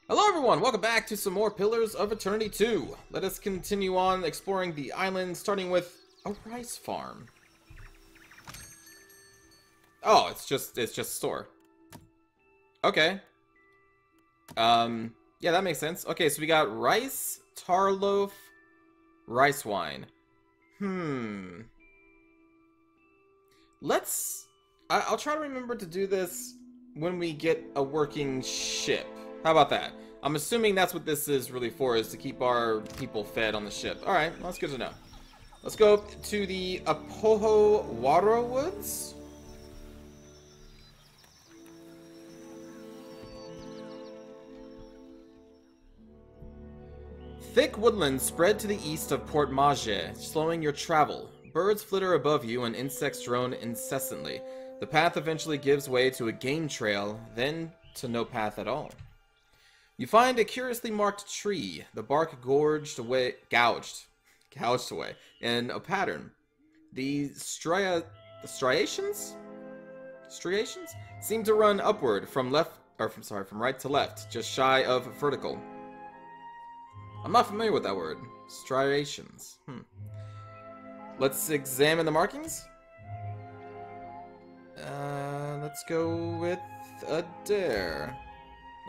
Hello everyone, welcome back to some more Pillars of Eternity 2. Let us continue on exploring the island, starting with a rice farm. Oh, it's just a store. Okay. Yeah, that makes sense. Okay, so we got rice, tar loaf, rice wine. I'll try to remember to do this when we get a working ship. How about that? I'm assuming that's what this is really for, is to keep our people fed on the ship. Alright, well, that's good to know. Let's go to the Apoho Waro Woods. Thick woodlands spread to the east of Port Mage, slowing your travel. Birds flitter above you and insects drone incessantly. The path eventually gives way to a game trail, then to no path at all. You find a curiously marked tree, the bark gouged away in a pattern. The striations seem to run upward from right to left, just shy of vertical. I'm not familiar with that word. Striations. Let's examine the markings. Let's go with Adair.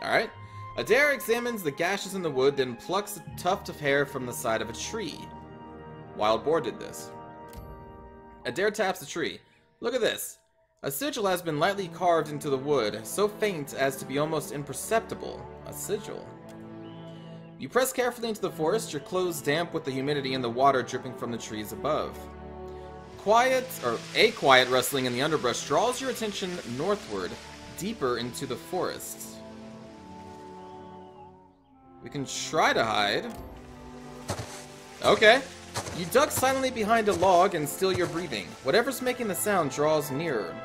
Alright. Adair examines the gashes in the wood, then plucks a tuft of hair from the side of a tree. Wild Boar did this. Adair taps the tree. Look at this. A sigil has been lightly carved into the wood, so faint as to be almost imperceptible. A sigil. You press carefully into the forest, your clothes damp with the humidity and the water dripping from the trees above. A quiet rustling in the underbrush draws your attention northward, deeper into the forest. We can try to hide. Okay. You duck silently behind a log and still your breathing. Whatever's making the sound draws nearer.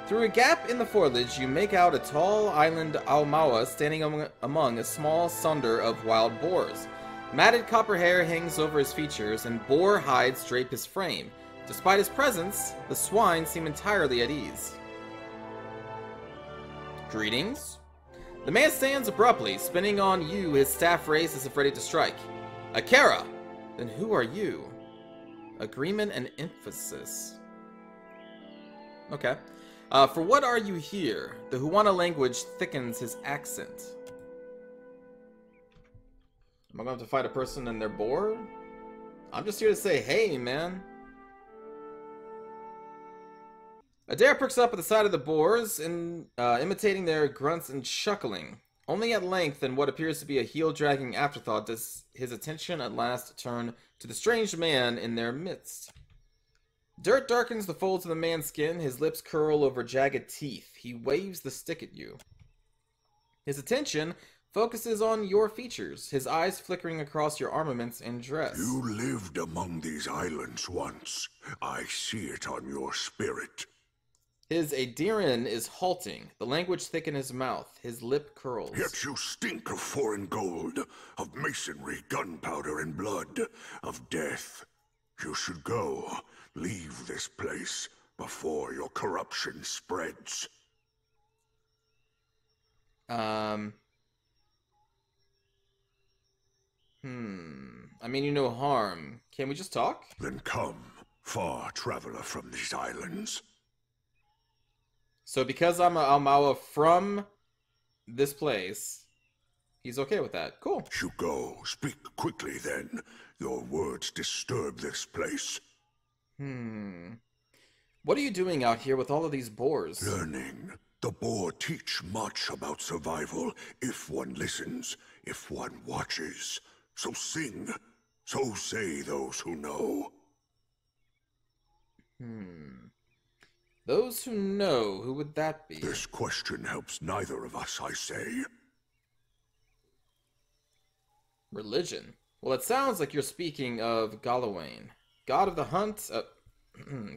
Through a gap in the foliage, you make out a tall island Aumaua standing among a small sunder of wild boars. Matted copper hair hangs over his features, and boar hides drape his frame. Despite his presence, the swine seem entirely at ease. Greetings. The man stands abruptly, spinning on you, his staff raised as if ready to strike. Akara! Then who are you? Agreement and emphasis. Okay. For what are you here? The Huana language thickens his accent. Am I going to have to fight a person and they're bored? I'm just here to say, hey, man. Adair perks up at the side of the boars, imitating their grunts and chuckling. Only at length, in what appears to be a heel-dragging afterthought, does his attention at last turn to the strange man in their midst. Dirt darkens the folds of the man's skin, his lips curl over jagged teeth. He waves the stick at you. His attention focuses on your features, his eyes flickering across your armaments and dress. You lived among these islands once. I see it on your spirit. His Adiran is halting, the language thick in his mouth, his lip curls. Yet you stink of foreign gold, of masonry, gunpowder, and blood, of death. You should go. Leave this place before your corruption spreads. I mean you no harm. Can we just talk? Then come, far traveler from these islands. So because I'm a Aumaua from this place, he's okay with that. Cool. You go. Speak quickly then. Your words disturb this place. What are you doing out here with all of these boars? Learning. The boar teach much about survival, if one listens, if one watches. So sing. So say those who know. Those who know, who would that be? This question helps neither of us, I say. Religion. Well, it sounds like you're speaking of Galawain. God of the hunt,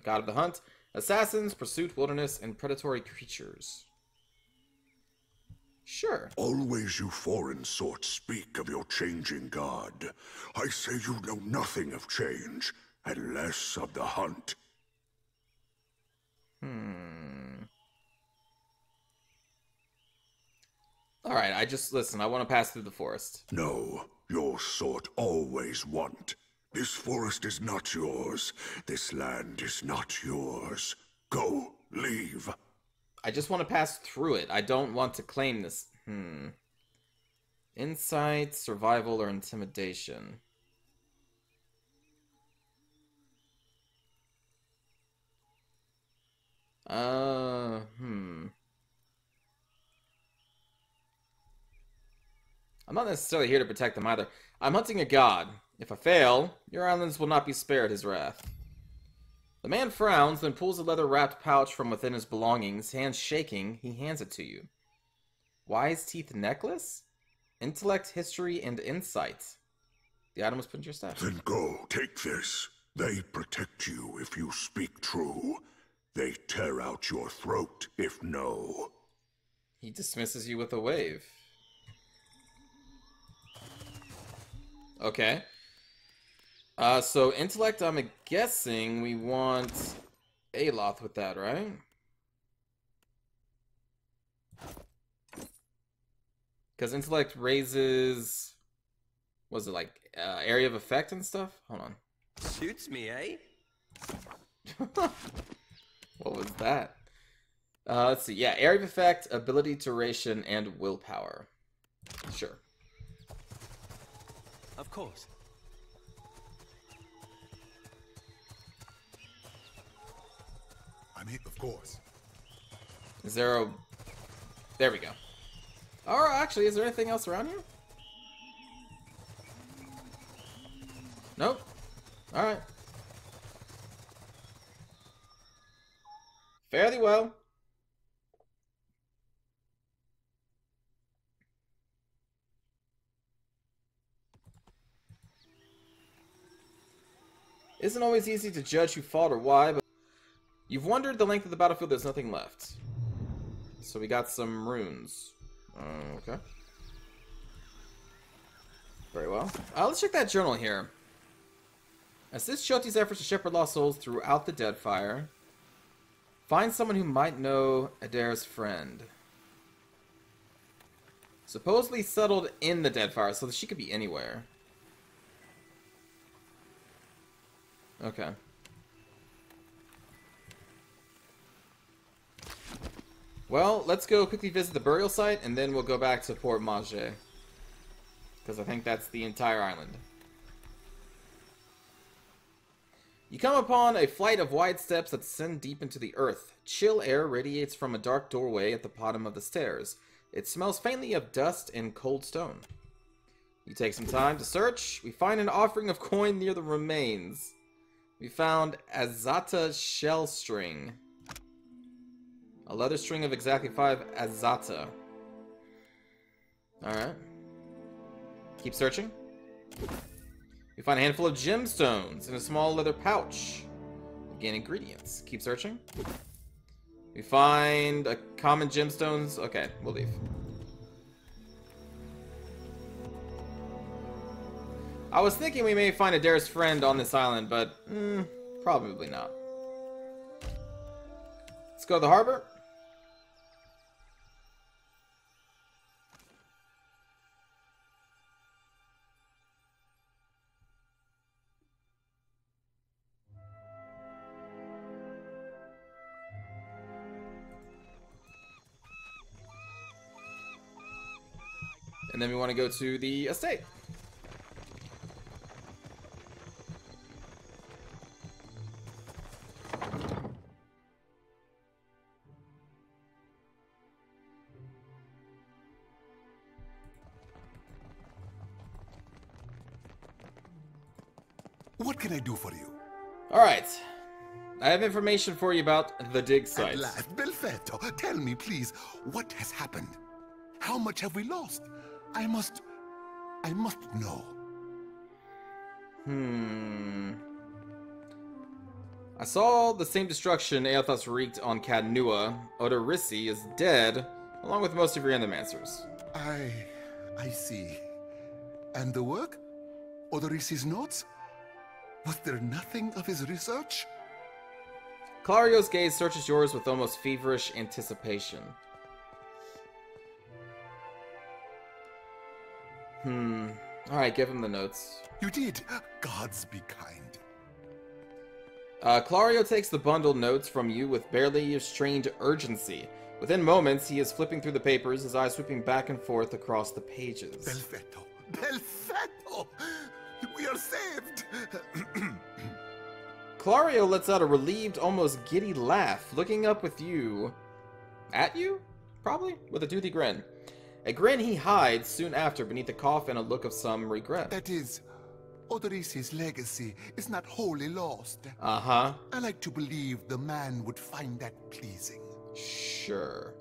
God of the hunt, assassins, pursuit, wilderness, and predatory creatures. Sure. Always you foreign sorts speak of your changing god. I say you know nothing of change, and less of the hunt. Alright, listen, I want to pass through the forest. No, your sort always want. This forest is not yours. This land is not yours. Go, leave. I just want to pass through it. I don't want to claim this. Insight, survival, or intimidation. I'm not necessarily here to protect them either. I'm hunting a god. If I fail, your islands will not be spared his wrath. The man frowns, then pulls a leather-wrapped pouch from within his belongings. Hands shaking, he hands it to you. Wise Teeth Necklace? Intellect, history, and insight. The item was put in your stash. Then go, take this. They protect you if you speak true. They tear out your throat if no. He dismisses you with a wave. Okay. So intellect, I'm guessing we want Aloth with that, right? Because intellect raises... Was it like area of effect and stuff? Hold on. Suits me, eh? What was that? Let's see. Yeah, area of effect, ability, duration, and willpower. Sure. Of course. I mean, of course. Is there a... There we go. Or actually, is there anything else around here? Nope. Alright. Fairly well. Isn't always easy to judge who fought or why, but you've wandered the length of the battlefield, there's nothing left. So we got some runes. Okay. Very well. Let's check that journal here. Assist Shoti's efforts to shepherd lost souls throughout the Deadfire. Find someone who might know Adair's friend. Supposedly settled in the Deadfire, so she could be anywhere. Okay. Well, let's go quickly visit the burial site, and then we'll go back to Port Manger. Because I think that's the entire island. You come upon a flight of wide steps that descend deep into the earth. Chill air radiates from a dark doorway at the bottom of the stairs. It smells faintly of dust and cold stone. You take some time to search. We find an offering of coin near the remains. We found Azata shell string. A leather string of exactly 5 Azata. Alright. Keep searching. We find a handful of gemstones in a small leather pouch. Again, ingredients. Keep searching. We find a common gemstones. Okay, we'll leave. I was thinking we may find Adair's friend on this island, but probably not. Let's go to the harbor. And then we want to go to the estate. What can I do for you? Alright. I have information for you about the dig site. At last, Belfetto, tell me please, what has happened? How much have we lost? I must know. I saw the same destruction Aothos wreaked on Cadnua. Odorissi is dead, along with most of your endomancers. I see. And the work? Odorissi's notes? Was there nothing of his research? Clario's gaze searches yours with almost feverish anticipation. Alright, give him the notes. You did. Gods be kind. Clario takes the bundled notes from you with barely restrained urgency. Within moments, he is flipping through the papers, his eyes sweeping back and forth across the pages. Perfetto. Perfetto! We are saved! Clario lets out a relieved, almost giddy laugh, looking up with you... At you? Probably? With a toothy grin. A grin he hides soon after beneath a cough and a look of some regret. That is, Odorisi's legacy is not wholly lost. Uh-huh. I like to believe the man would find that pleasing. Sure.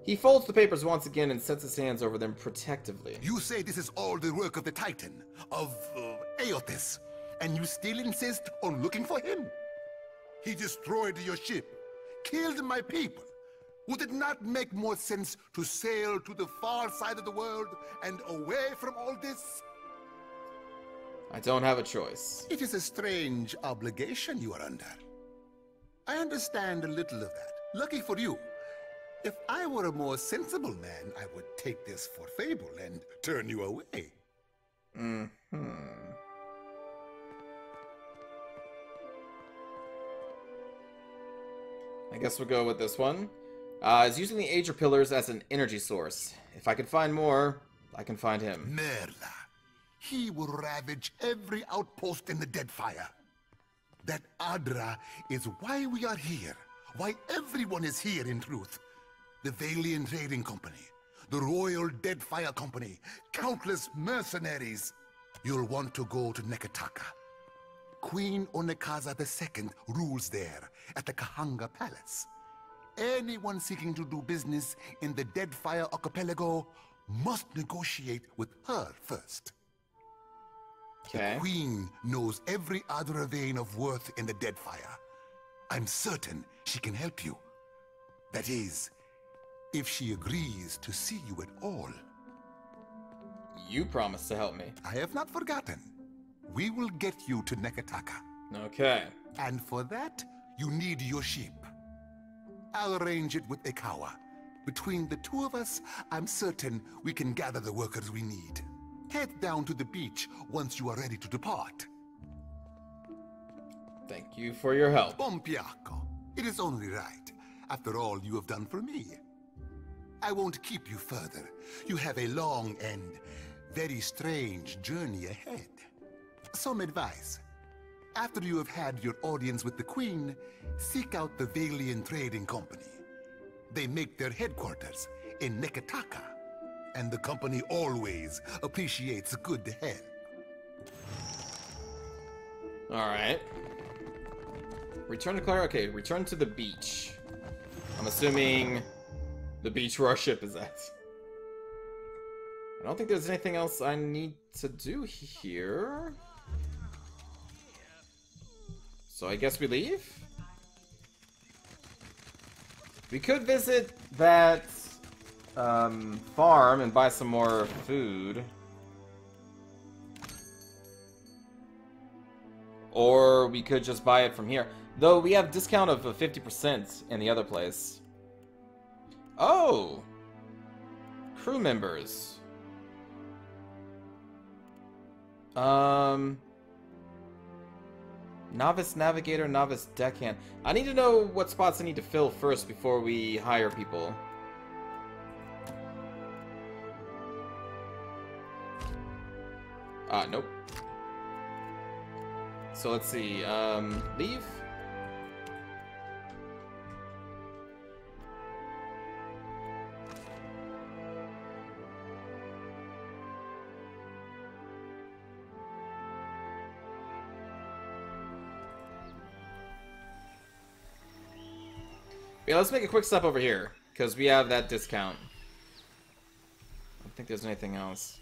He folds the papers once again and sets his hands over them protectively. You say this is all the work of the Titan, of Aotis, and you still insist on looking for him? He destroyed your ship, killed my people. Would it not make more sense to sail to the far side of the world and away from all this? I don't have a choice. It is a strange obligation you are under. I understand a little of that. Lucky for you. If I were a more sensible man, I would take this for fable and turn you away. I guess we'll go with this one. Is using the Ager Pillars as an energy source. If I can find more, I can find him. Merla. He will ravage every outpost in the Deadfire. That Adra is why we are here. Why everyone is here, in truth. The Valiant Trading Company, the Royal Deadfire Company, countless mercenaries. You'll want to go to Neketaka. Queen Onekaza II rules there, at the Kahanga Palace. Anyone seeking to do business in the Deadfire Archipelago must negotiate with her first. Okay. The Queen knows every other vein of worth in the Deadfire. I'm certain she can help you. That is, if she agrees to see you at all. You promised to help me. I have not forgotten. We will get you to Neketaka. Okay. And for that, you need your ship. I'll arrange it with Ekawa. Between the two of us, I'm certain we can gather the workers we need. Head down to the beach once you are ready to depart. Thank you for your help. Pompiaco. It is only right, after all you have done for me. I won't keep you further. You have a long and very strange journey ahead. Some advice. After you have had your audience with the Queen, seek out the Valiant Trading Company. They make their headquarters in Neketaka, and the company always appreciates good help. Alright. Return to Claire. Okay, return to the beach. I'm assuming the beach where our ship is at. I don't think there's anything else I need to do here. So I guess we leave? We could visit that farm and buy some more food. Or we could just buy it from here. Though we have discount of 50% in the other place. Oh! Crew members. Novice Navigator, Novice Deckhand. I need to know what spots I need to fill first before we hire people. Nope. So let's see, leave? Yeah, let's make a quick stop over here, because we have that discount. I don't think there's anything else.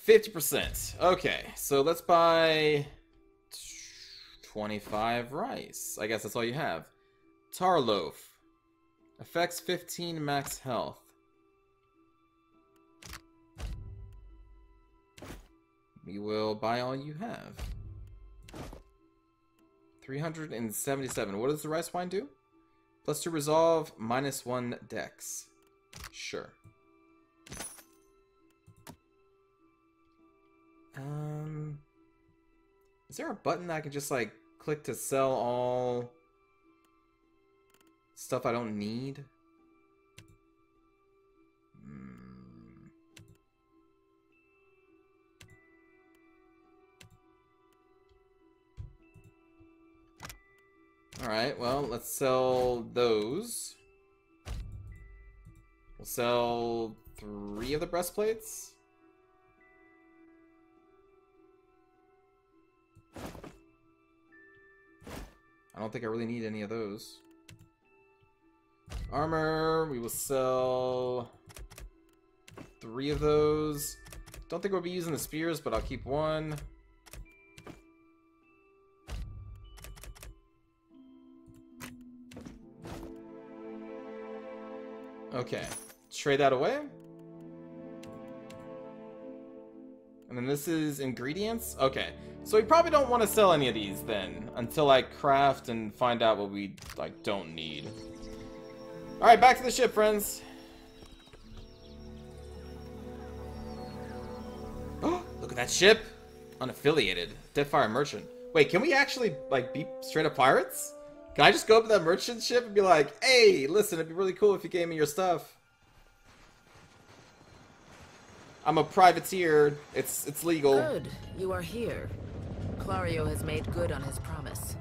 50%. Okay, so let's buy 25 rice. I guess that's all you have. Tar loaf. Affects 15 max health. We will buy all you have. 377. What does the rice wine do? +2 resolve, -1 dex. Sure. Is there a button I can just, like, click to sell all stuff I don't need? Alright, well, let's sell those. We'll sell 3 of the breastplates. I don't think I really need any of those. Armor, we will sell 3 of those. Don't think we'll be using the spears, but I'll keep 1. Okay, trade that away. And then this is ingredients. Okay, so we probably don't want to sell any of these then until I craft and find out what we like don't need. All right, back to the ship, friends. Oh, look at that ship. Unaffiliated. Deadfire merchant. Wait, can we actually like be straight up pirates? Can I just go up to that merchant ship and be like, hey, listen, it'd be really cool if you gave me your stuff. I'm a privateer. It's legal. Good. You are here. Clario has made good on his promise.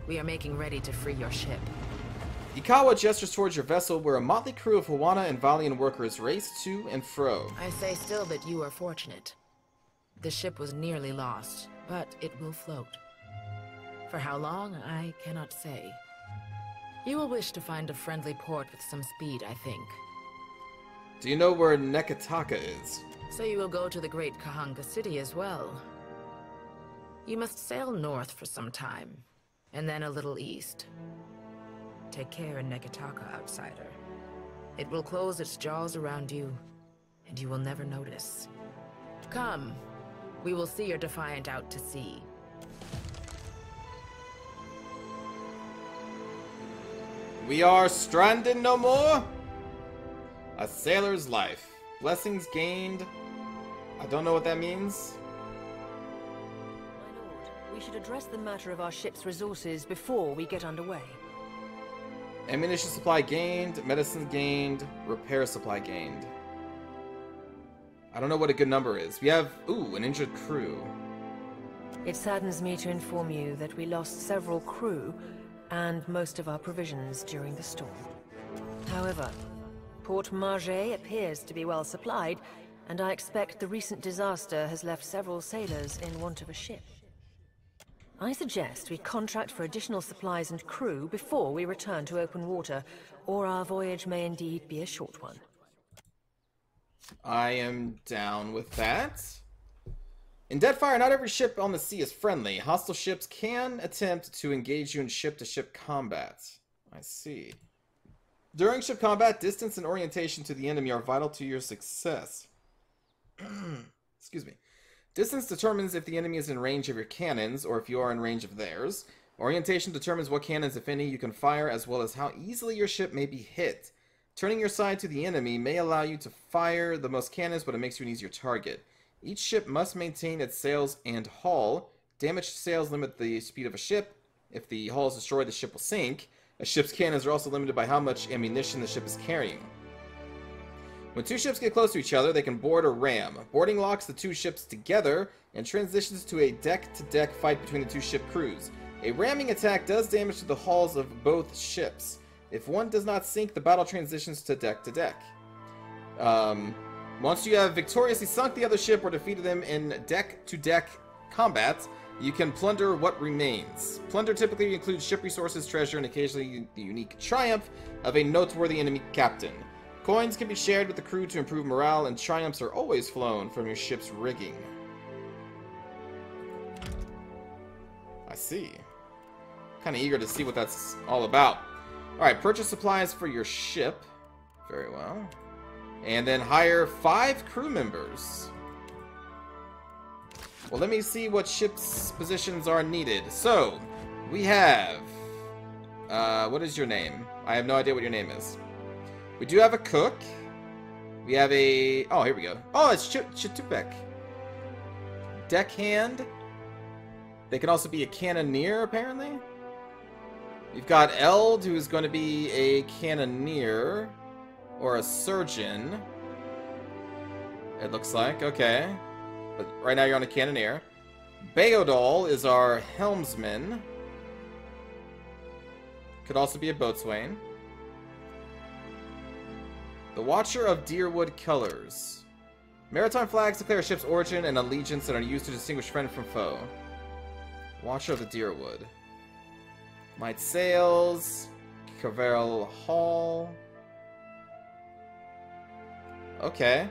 We are making ready to free your ship. Ikawa gestures towards your vessel where a motley crew of Hawana and Valian workers race to and fro. I say still that you are fortunate. The ship was nearly lost, but it will float. For how long, I cannot say. You will wish to find a friendly port with some speed, I think. Do you know where Nekataka is? So you will go to the great Kahanga city as well. You must sail north for some time, and then a little east. Take care in Nekataka, outsider. It will close its jaws around you, and you will never notice. Come, we will see your Defiant out to sea. We are stranded no more? A sailor's life. Blessings gained. I don't know what that means. My lord, we should address the matter of our ship's resources before we get underway. Ammunition supply gained, medicine gained, repair supply gained. I don't know what a good number is. We have, ooh, an injured crew. It saddens me to inform you that we lost several crew and most of our provisions during the storm. However, Port Margé appears to be well supplied, and I expect the recent disaster has left several sailors in want of a ship. I suggest we contract for additional supplies and crew before we return to open water, or our voyage may indeed be a short one. I am down with that. In Deadfire, not every ship on the sea is friendly. Hostile ships can attempt to engage you in ship-to-ship combat. I see. During ship combat, distance and orientation to the enemy are vital to your success. Excuse me. Distance determines if the enemy is in range of your cannons, or if you are in range of theirs. Orientation determines what cannons, if any, you can fire, as well as how easily your ship may be hit. Turning your side to the enemy may allow you to fire the most cannons, but it makes you an easier target. Each ship must maintain its sails and hull. Damaged sails limit the speed of a ship. If the hull is destroyed, the ship will sink. A ship's cannons are also limited by how much ammunition the ship is carrying. When two ships get close to each other, they can board or ram. Boarding locks the two ships together and transitions to a deck-to-deck fight between the two ship crews. A ramming attack does damage to the hulls of both ships. If one does not sink, the battle transitions to deck-to-deck. Once you have victoriously sunk the other ship or defeated them in deck-to-deck combat, you can plunder what remains. Plunder typically includes ship resources, treasure, and occasionally the unique triumph of a noteworthy enemy captain. Coins can be shared with the crew to improve morale, and triumphs are always flown from your ship's rigging. I see. Kind of eager to see what that's all about. Alright, purchase supplies for your ship. Very well. And then hire 5 crew members. Well, let me see what ship's positions are needed. So, we have... what is your name? I have no idea what your name is. We do have a cook. We have a... Oh, here we go. Oh, it's Chitupek. deckhand. They can also be a cannoneer, apparently. You've got Eld, who is going to be a cannoneer. Or a surgeon. It looks like. Okay. But right now you're on a cannoneer. Beodol is our helmsman. Could also be a boatswain. The Watcher of Deerwood Colors. Maritime flags declare a ship's origin and allegiance and are used to distinguish friend from foe. Watcher of the Deerwood. Might Sails. Caverl Hall. Okay.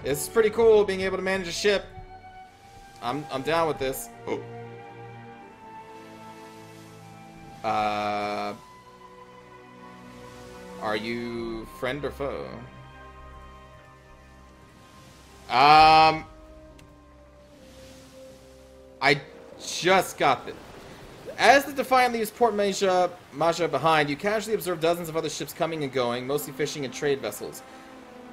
This is pretty cool, being able to manage a ship. I'm down with this. Oh. Are you friend or foe? I just got this. As the Defiant leaves Port Maja behind, you casually observe dozens of other ships coming and going, mostly fishing and trade vessels.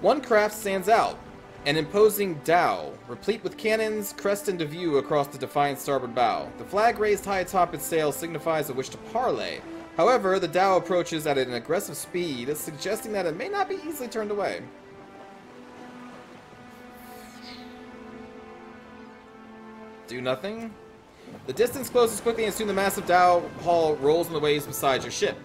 One craft stands out, an imposing dhow, replete with cannons, crest into view across the Defiant's starboard bow. The flag raised high atop its sail signifies a wish to parley. However, the dhow approaches at an aggressive speed, suggesting that it may not be easily turned away. Do nothing. The distance closes quickly and soon the massive dhow hull rolls in the waves beside your ship.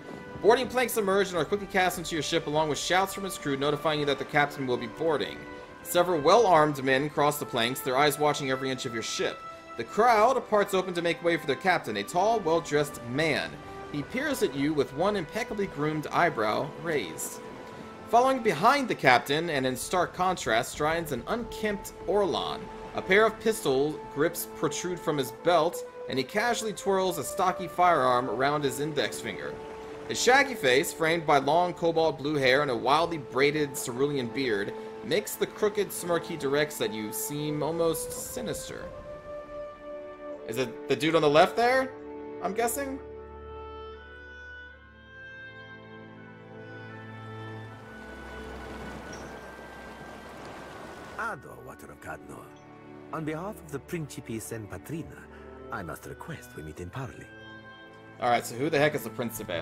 Boarding planks emerge and are quickly cast into your ship along with shouts from its crew notifying you that the captain will be boarding. Several well-armed men cross the planks, their eyes watching every inch of your ship. The crowd parts open to make way for their captain, a tall, well-dressed man. He peers at you with one impeccably groomed eyebrow raised. Following behind the captain, and in stark contrast, strides an unkempt Orlon. A pair of pistol grips protrude from his belt, and he casually twirls a stocky firearm around his index finger. His shaggy face, framed by long cobalt blue hair and a wildly braided cerulean beard, makes the crooked smirk he directs at you seem almost sinister. Is it the dude on the left there? I'm guessing? Ado, Water of Cadnor. On behalf of the Principe Sen Patrina, I must request we meet in parley. Alright, so who the heck is the Principe?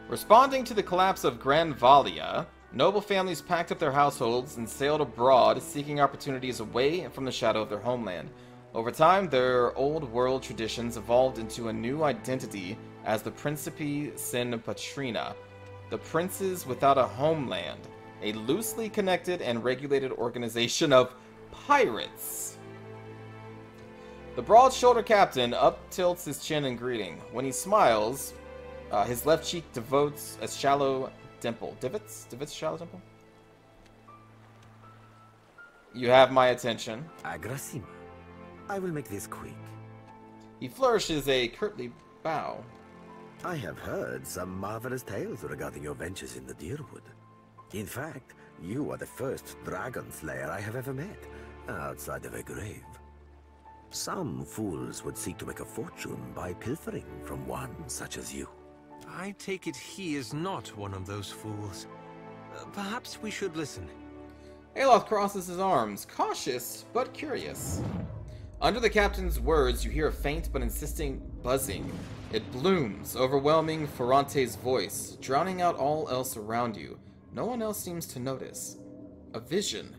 Responding to the collapse of Gran Valia, noble families packed up their households and sailed abroad, seeking opportunities away from the shadow of their homeland. Over time, their old-world traditions evolved into a new identity as the Principe Sen Patrina, the Princes Without a Homeland, a loosely connected and regulated organization of pirates. The broad-shouldered captain up-tilts his chin in greeting. When he smiles, his left cheek devotes a shallow dimple. Divots shallow dimple? You have my attention. Agrasima. I will make this quick. He flourishes a courtly bow. I have heard some marvelous tales regarding your ventures in the Deerwood. In fact, you are the first dragon slayer I have ever met, outside of a grave. Some fools would seek to make a fortune by pilfering from one such as you. I take it he is not one of those fools. Perhaps we should listen. Aloth crosses his arms, cautious but curious. Under the captain's words, you hear a faint but insisting buzzing. It blooms, overwhelming Ferrante's voice, drowning out all else around you. No one else seems to notice. A vision.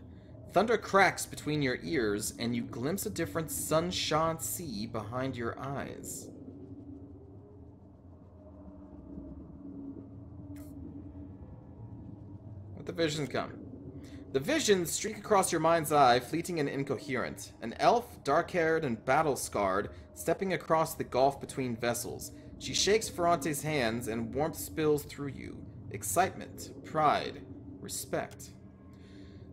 Thunder cracks between your ears, and you glimpse a different sun-shone sea behind your eyes. Let the visions come. The visions streak across your mind's eye, fleeting and incoherent. An elf, dark-haired and battle-scarred, stepping across the gulf between vessels. She shakes Ferrante's hands, and warmth spills through you. Excitement, pride, respect.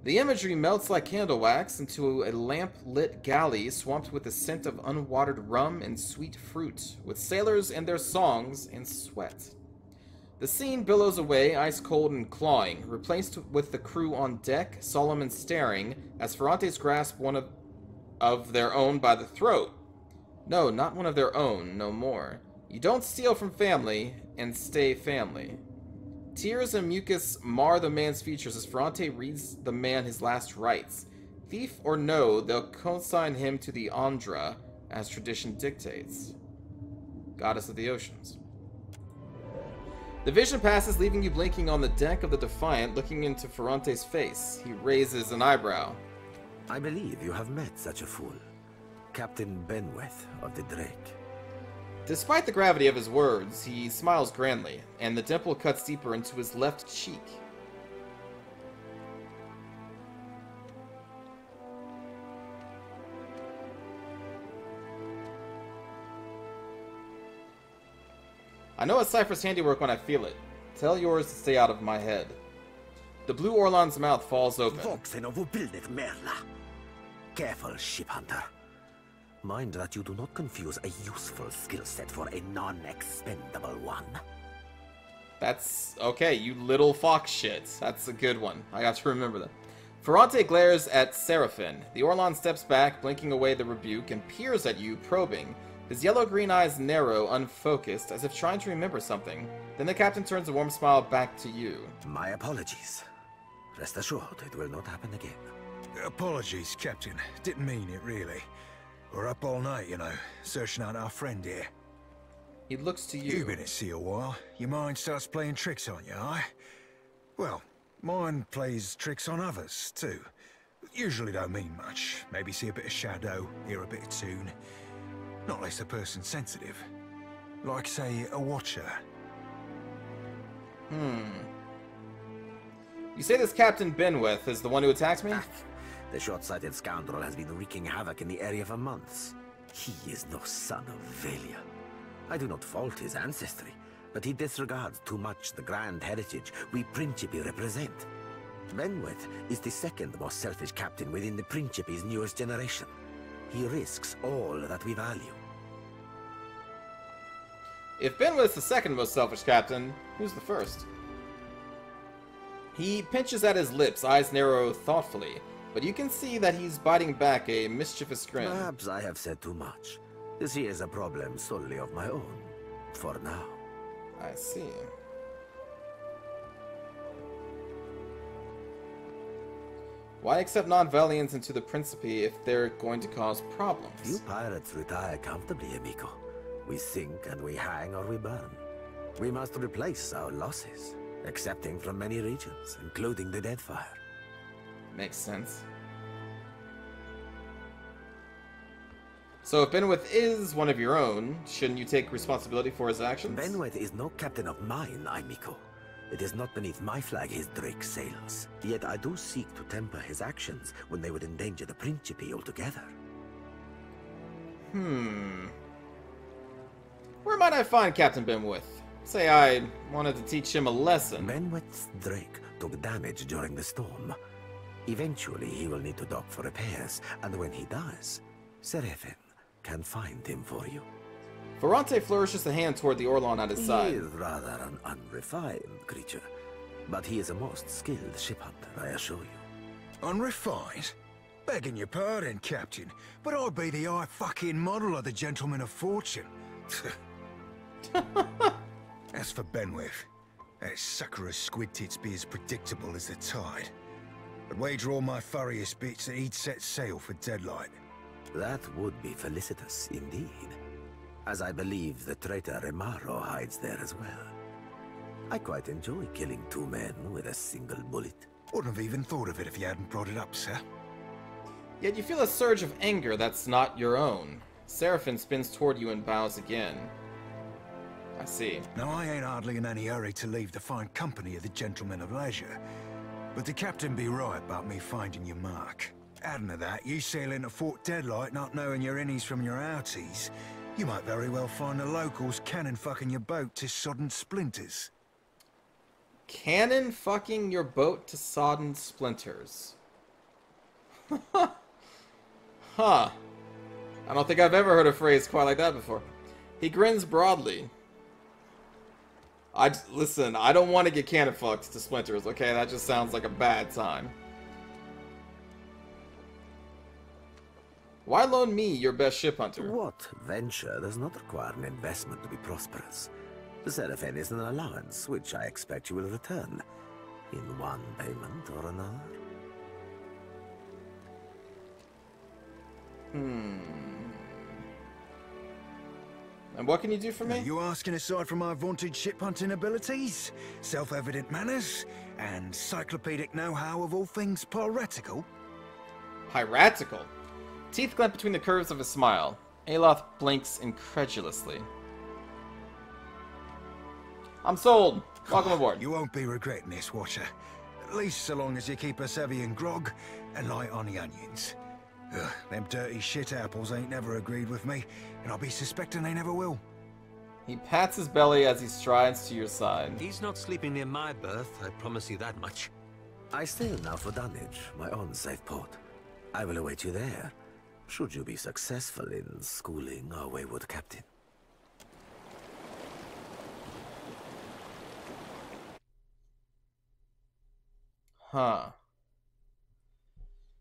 The imagery melts like candle wax into a lamp-lit galley swamped with the scent of unwatered rum and sweet fruit, with sailors and their songs and sweat. The scene billows away, ice-cold and clawing, replaced with the crew on deck, solemn and staring, as Ferrante's grasp one of their own by the throat. No, not one of their own, no more. You don't steal from family, and stay family. Tears and mucus mar the man's features as Ferrante reads the man his last rites. thief or no, they'll consign him to the Andra, as tradition dictates. Goddess of the Oceans. The vision passes, leaving you blinking on the deck of the Defiant, looking into Ferrante's face. He raises an eyebrow. I believe you have met such a fool. Captain Benweth of the Drake. Despite the gravity of his words, he smiles grandly, and the dimple cuts deeper into his left cheek. I know a Cypher's handiwork when I feel it. Tell yours to stay out of my head. The blue Orlon's mouth falls open. Careful, ship hunter. Mind that you do not confuse a useful skill set for a non-expendable one. That's okay, you little fox shit. That's a good one. I got to remember that. Ferrante glares at Seraphin. The Orlon steps back, blinking away the rebuke, and peers at you, probing. His yellow-green eyes narrow, unfocused, as if trying to remember something. Then the captain turns a warm smile back to you. My apologies. Rest assured, it will not happen again. Apologies, Captain. Didn't mean it, really. We're up all night, you know, searching out our friend here. He looks to you. You've been at sea a while. Your mind starts playing tricks on you, aye? Well, mine plays tricks on others, too. Usually don't mean much. Maybe see a bit of shadow, hear a bit of tune. Not unless the person's sensitive. Like, say, a watcher. You say this Captain Benweth is the one who attacked me? The short-sighted scoundrel has been wreaking havoc in the area for months. He is no son of Valia. I do not fault his ancestry, but he disregards too much the grand heritage we Principi represent. Benweth is the second most selfish captain within the Principi's newest generation. He risks all that we value. If Benweth's the second most selfish captain, who's the first? He pinches at his lips, eyes narrow thoughtfully, but you can see that he's biting back a mischievous grin. Perhaps I have said too much. This here is a problem solely of my own. For now. I see. Why accept non-Valians into the Principe if they're going to cause problems? You pirates retire comfortably, amigo. We sink and we hang or we burn. We must replace our losses, accepting from many regions, including the Deadfire. Makes sense. So if Benweth is one of your own, shouldn't you take responsibility for his actions? Benweth is no captain of mine, amigo. It is not beneath my flag his Drake sails. Yet I do seek to temper his actions when they would endanger the Principe altogether. Where might I find Captain Benweth? Say I wanted to teach him a lesson. Benweth's Drake took damage during the storm. Eventually he will need to dock for repairs, and when he does, Seraphin can find him for you. Ferrante flourishes a hand toward the Orlon at his side. He is rather an unrefined creature, but he is a most skilled ship hunter, I assure you. Unrefined? Begging your pardon, Captain, but I'd be the fucking model of the gentleman of fortune. As for Benweth, that sucker of squid tits be as predictable as the tide. I'd wager all my furriest bits that he'd set sail for Deadlight. That would be felicitous indeed, as I believe the traitor Remaro hides there as well. I quite enjoy killing two men with a single bullet. Wouldn't have even thought of it if you hadn't brought it up, sir. Yet you feel a surge of anger that's not your own. Seraphin spins toward you and bows again. I see. Now, I ain't hardly in any hurry to leave the fine company of the gentlemen of leisure, but the captain be right about me finding your mark. Adding to that, you sail into Fort Deadlight not knowing your innies from your outies, you might very well find the locals cannon fucking your boat to sodden splinters. Cannon fucking your boat to sodden splinters. Huh. I don't think I've ever heard a phrase quite like that before. He grins broadly. Listen, I don't want to get cannon fucked to splinters, okay? That just sounds like a bad time. Why loan me your best ship hunter? What venture does not require an investment to be prosperous? The Seraphin is an allowance, which I expect you will return in one payment or another. And what can you do for me? Are you asking aside from my vaunted ship hunting abilities, self-evident manners, and cyclopedic know-how of all things piratical? Piratical? Teeth glint between the curves of a smile. Aloth blinks incredulously. I'm sold. Welcome aboard. You won't be regretting this, Watcher. At least so long as you keep us heavy in grog and light on the onions. Ugh, them dirty shit apples ain't never agreed with me, and I'll be suspecting they never will. He pats his belly as he strides to your side. He's not sleeping near my berth, I promise you that much. I sail now for Dunwich, my own safe port. I will await you there, should you be successful in schooling our wayward captain. Huh.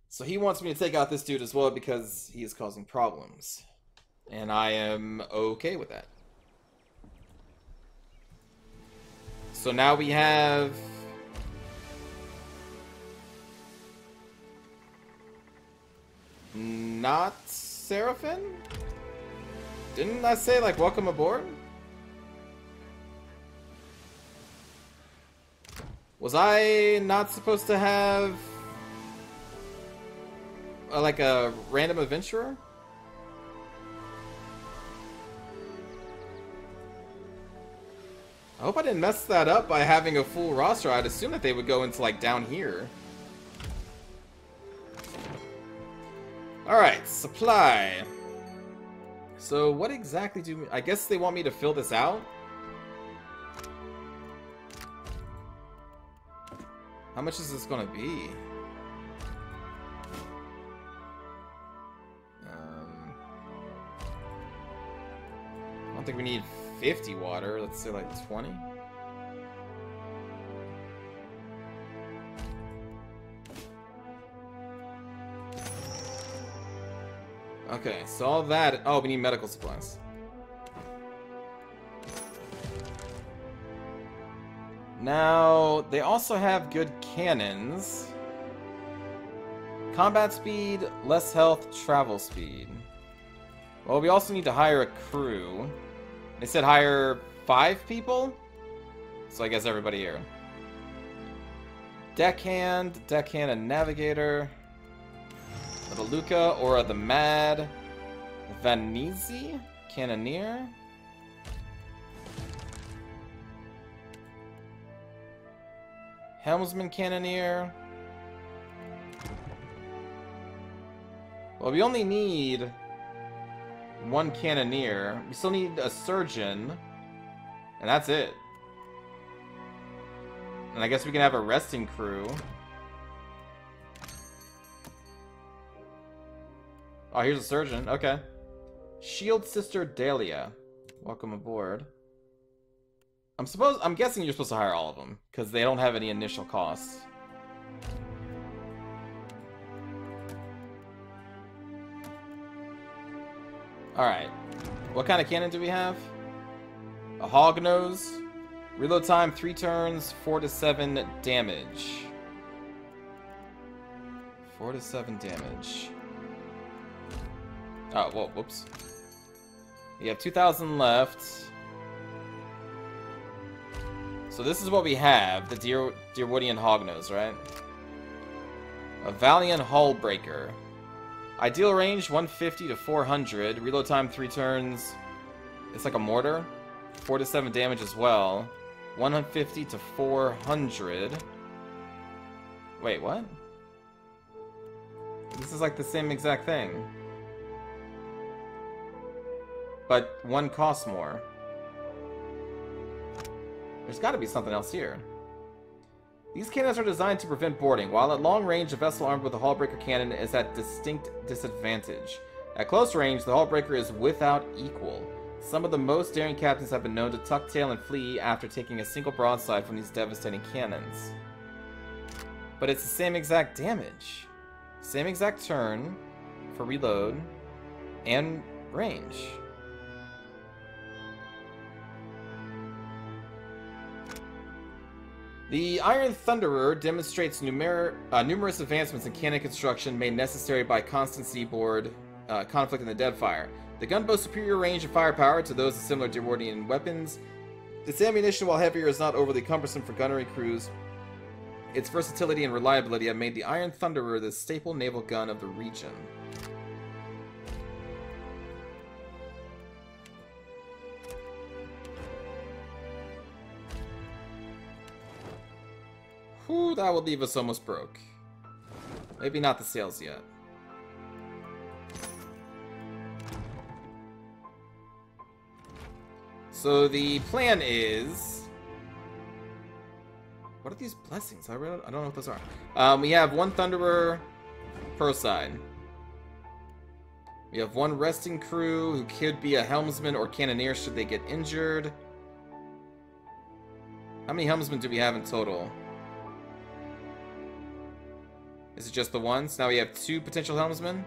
So he wants me to take out this dude as well because he is causing problems. And I am okay with that. So now we have... Not Seraphim? Didn't I say, like, welcome aboard? Was I not supposed to have... like a random adventurer? I hope I didn't mess that up by having a full roster. I'd assume that they would go into, like, down here. Alright, supply. So what exactly do... I guess they want me to fill this out? How much is this gonna be? I don't think we need 50 water. Let's say like 20. Okay, so all that... Oh, we need medical supplies. Now, they also have good cannons. Combat speed, less health, travel speed. Well, we also need to hire a crew. They said hire 5 people? So I guess everybody here. Deckhand and navigator. The Luca, Aura the Mad. Vanizi? Cannoneer? Helmsman Cannoneer. Well, we only need 1 Cannoneer. We still need a Surgeon. And that's it. And I guess we can have a resting crew. Oh, here's a Surgeon. Okay. Shield Sister Dahlia. Welcome aboard. I'm guessing you're supposed to hire all of them, because they don't have any initial costs. Alright. What kind of cannon do we have? A Hognose. Reload time 3 turns, 4 to 7 damage. 4 to 7 damage. Oh, whoa, whoops. We have 2,000 left. So this is what we have, the Deerwoodian Hognose, right? A Valiant Hullbreaker. Ideal range, 150 to 400. Reload time, 3 turns. It's like a mortar. 4 to 7 damage as well. 150 to 400. Wait, what? This is like the same exact thing. But one costs more. There's got to be something else here. These cannons are designed to prevent boarding. While at long range, a vessel armed with a hullbreaker cannon is at distinct disadvantage. At close range, the hullbreaker is without equal. Some of the most daring captains have been known to tuck tail and flee after taking a single broadside from these devastating cannons. But it's the same exact damage. Same exact turn for reload and range. The Iron Thunderer demonstrates numerous advancements in cannon construction made necessary by constant seaboard conflict in the Deadfire. The gun boasts superior range and firepower to those of similar Dewardian weapons. Its ammunition, while heavier, is not overly cumbersome for gunnery crews. Its versatility and reliability have made the Iron Thunderer the staple naval gun of the region. Whew, that will leave us almost broke. Maybe not the sales yet. So the plan is... What are these blessings? I don't know what those are. We have one Thunderer per side. We have one resting crew who could be a helmsman or cannoneer should they get injured. How many helmsmen do we have in total? Is it just the one? So now we have 2 potential helmsmen?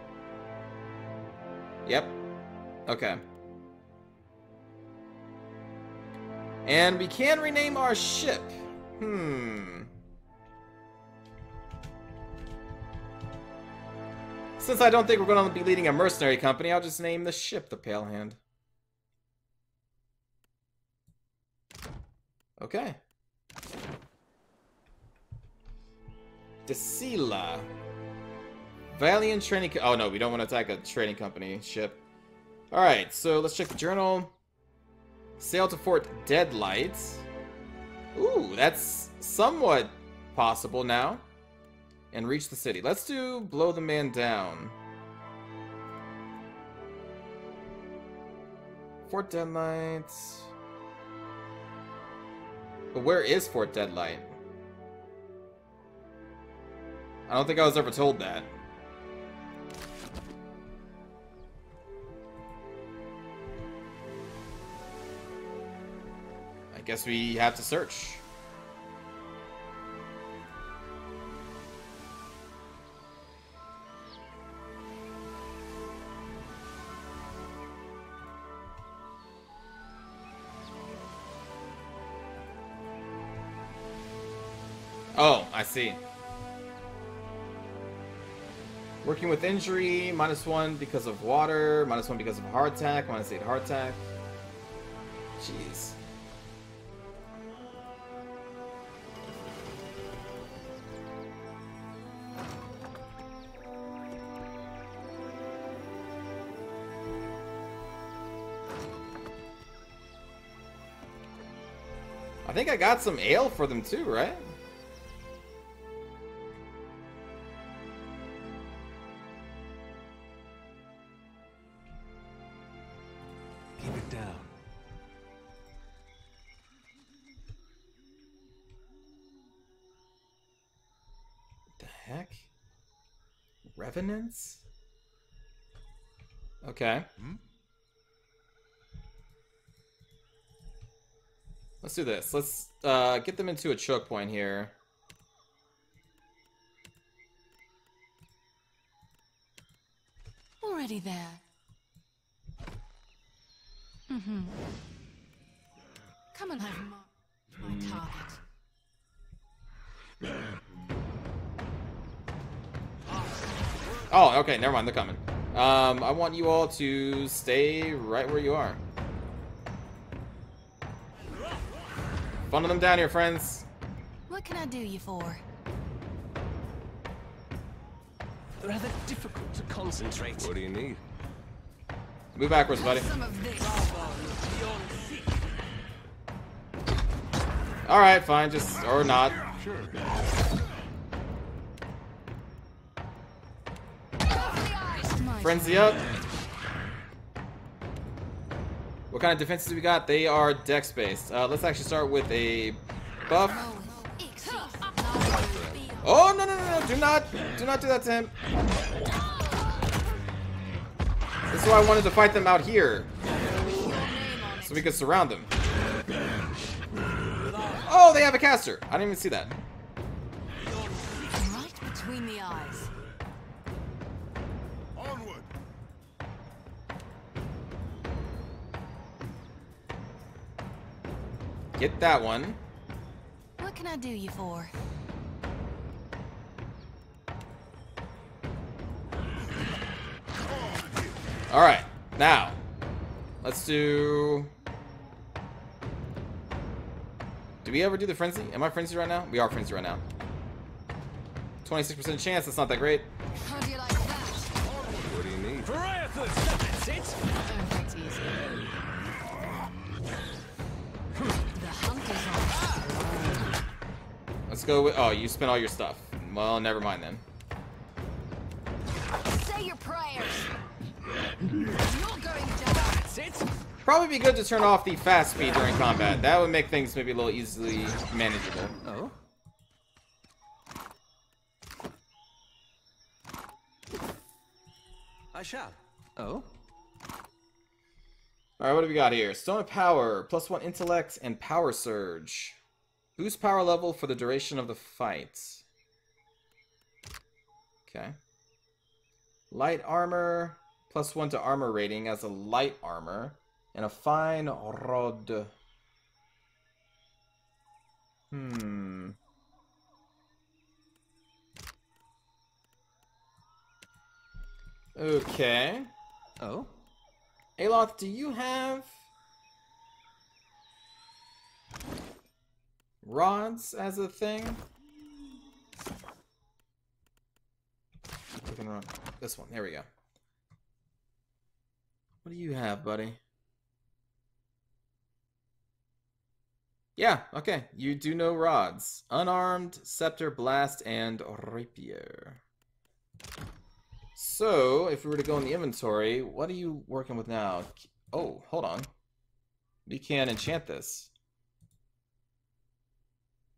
Yep. Okay. And we can rename our ship. Since I don't think we're going to be leading a mercenary company, I'll just name the ship the Pale Hand. Okay. Decila. Valiant training... Oh no, we don't want to attack a trading company ship. Alright, so let's check the journal. Sail to Fort Deadlight. Ooh, that's somewhat possible now. And reach the city. Let's do blow the man down. Fort Deadlight. But where is Fort Deadlight? I don't think I was ever told that. I guess we have to search. Oh, I see. Working with injury, -1 because of water, -1 because of heart attack, -8 heart attack. Jeez. I think I got some ale for them too, right? Revenants? Okay. Let's do this. Let's get them into a choke point here. Already there. Come and have my target. Oh, okay, never mind, they're coming. I want you all to stay right where you are. Funnel them down here, friends. What can I do you for? Rather difficult to concentrate. What do you need? Move backwards, buddy. Some of this. Alright, fine, just, or not. Sure. Frenzy up. What kind of defenses do we got? They are dex based. Let's actually start with a buff. Oh no no no no! Do not do that to him. This is why I wanted to fight them out here, so we could surround them. Oh, they have a caster. I didn't even see that. Right between the eyes. Onward. Get that one. What can I do you for? Alright, now. Let's do... Do we ever do the frenzy? Am I frenzy right now? We are frenzy right now. 26% chance, that's not that great. How do you like that? What do you need? That's it. That's easy. The hunt is on. Let's go with... Oh, you spent all your stuff. Well, never mind then. Say your prayers. You're going down. That's it. Probably be good to turn off the fast speed during combat. That would make things maybe a little easily manageable. Oh. I shall. Oh. Alright, what do we got here? Stone of Power, +1 intellect, and Power Surge. Boost power level for the duration of the fight. Okay. Light armor, +1 to armor rating as a light armor. And a fine rod. Okay. Oh. Aloth, do you have rods as a thing? Clicking wrong. This one. There we go. What do you have, buddy? Yeah, okay. You do know rods. Unarmed, scepter, blast, and rapier. So, if we were to go in the inventory, what are you working with now? Oh, hold on. We can enchant this.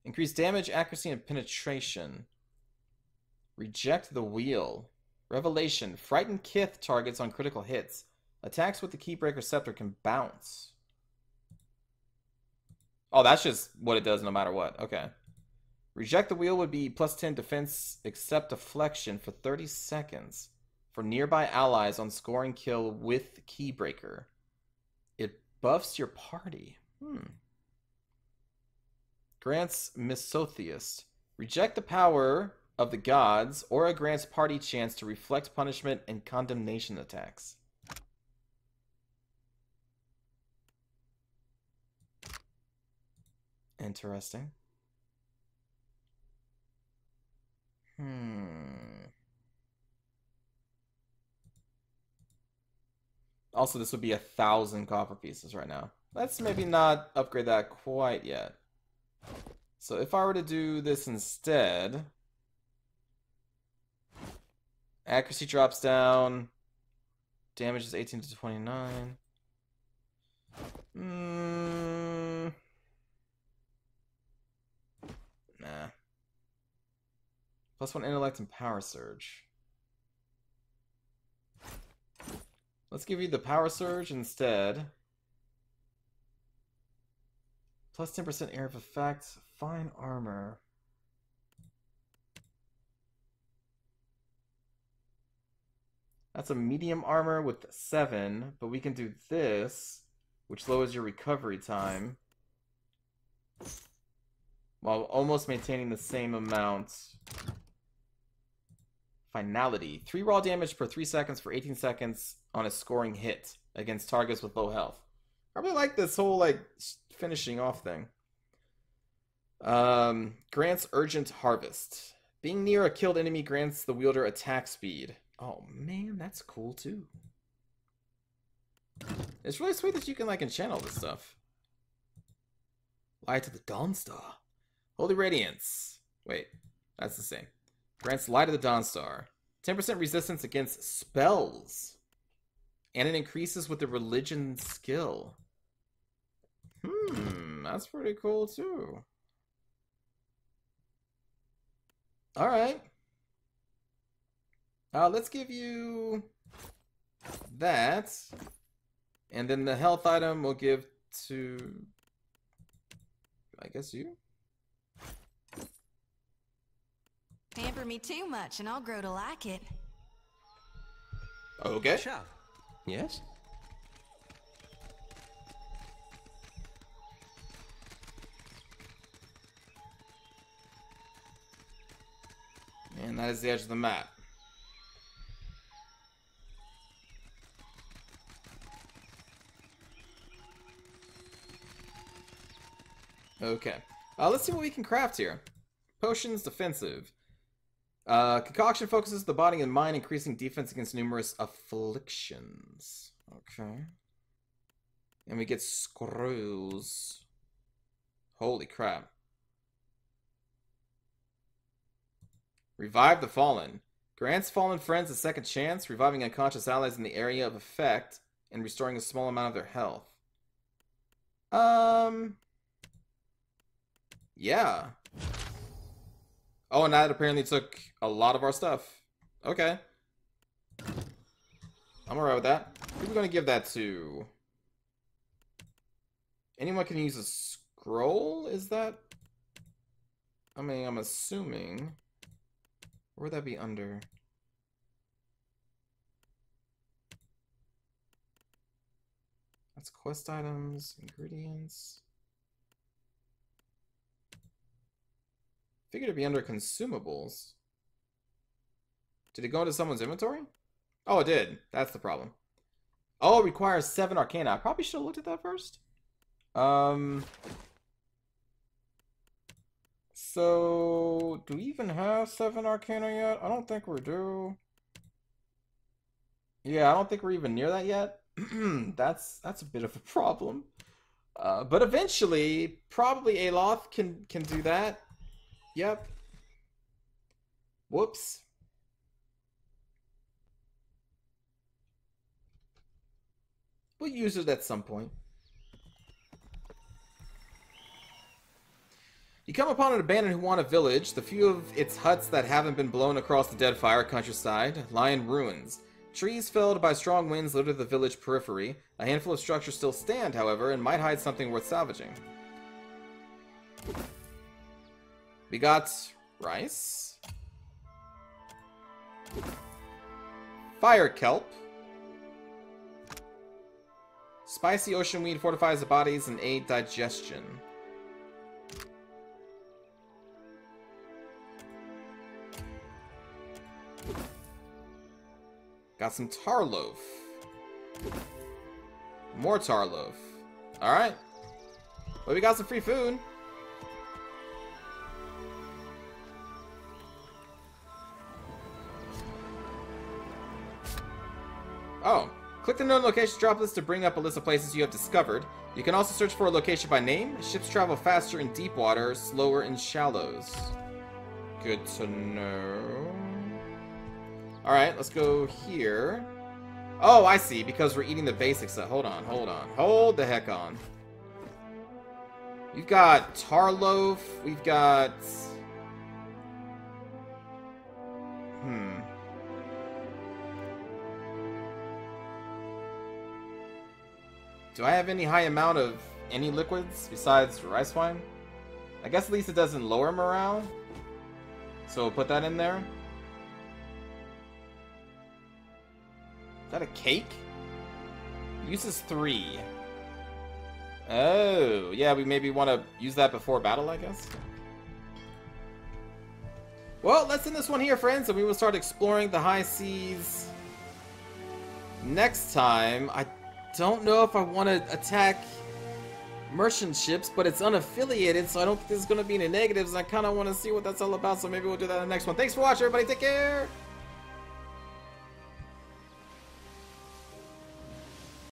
Increase damage, accuracy, and penetration. Reject the wheel. Revelation. Frighten Kith targets on critical hits. Attacks with the Keybreaker Scepter can bounce. Oh, that's just what it does no matter what. Okay. Reject the wheel would be +10 defense except deflection for 30 seconds for nearby allies on scoring kill with Keybreaker. It buffs your party. Grants Misotheist. Reject the power of the gods, or it grants party chance to reflect punishment and condemnation attacks. Interesting. Also, this would be 1,000 copper pieces right now. Let's maybe not upgrade that quite yet. So if I were to do this instead, accuracy drops down, damage is 18 to 29. Nah. +1 intellect and power surge. Let's give you the power surge instead. +10% area of effect. Fine armor. That's a medium armor with 7, but we can do this, which lowers your recovery time, while almost maintaining the same amount. Finality. 3 raw damage per 3 seconds for 18 seconds on a scoring hit against targets with low health. I really like this whole, like, finishing off thing. Grants Urgent Harvest. Being near a killed enemy grants the wielder attack speed. Oh, man, that's cool, too. It's really sweet that you can, like, enchant all this stuff. Light to the Dawnstar. Holy Radiance. Wait, that's the same. Grants Light of the Dawnstar. 10% resistance against spells. And it increases with the religion skill. That's pretty cool too. Alright. Let's give you that. And then the health item we'll give to, I guess, you? Pamper me too much and I'll grow to like it. Okay. Shall. Yes? And that is the edge of the map. Okay. Let's see what we can craft here. Potions, defensive. Concoction focuses the body and mind, increasing defense against numerous afflictions. Okay. And we get scrolls. Holy crap. Revive the Fallen. Grants fallen friends a second chance, reviving unconscious allies in the area of effect and restoring a small amount of their health. Yeah. Oh, and that apparently took a lot of our stuff. Okay. I'm alright with that. Who are we going to give that to? Anyone can use a scroll? Is that... I mean, I'm assuming... Where would that be under? That's quest items, ingredients. Figured it'd be under consumables. Did it go into someone's inventory? Oh, it did. That's the problem. Oh, it requires 7 arcana. I probably should have looked at that first. So, do we even have 7 arcana yet? I don't think we do. Yeah, I don't think we're even near that yet. That's a bit of a problem. But eventually, probably Aloth can do that. Yep. Whoops. We'll use it at some point. You come upon an abandoned Huana village. The few of its huts that haven't been blown across the Deadfire countryside lie in ruins. Trees felled by strong winds litter the village periphery. A handful of structures still stand, however, and might hide something worth salvaging. We got rice. Fire kelp. Spicy ocean weed fortifies the bodies and aid digestion. Got some tar loaf. More tar loaf. Alright. Well, we got some free food. Oh. Click the known location drop list to bring up a list of places you have discovered. You can also search for a location by name. Ships travel faster in deep water, slower in shallows. Good to know. Alright, let's go here. Oh, I see, because we're eating the basic stuff. Hold on, hold on. Hold the heck on. We've got tar loaf. We've got... Do I have any high amount of any liquids besides rice wine? I guess at least it doesn't lower morale. So we'll put that in there. Is that a cake? Uses 3. Oh, yeah, we maybe want to use that before battle, I guess. Well, let's end this one here, friends, and we will start exploring the high seas next time. I don't know if I want to attack merchant ships, but it's unaffiliated, so I don't think there's going to be any negatives, and I kind of want to see what that's all about, so maybe we'll do that in the next one. Thanks for watching, everybody. Take care!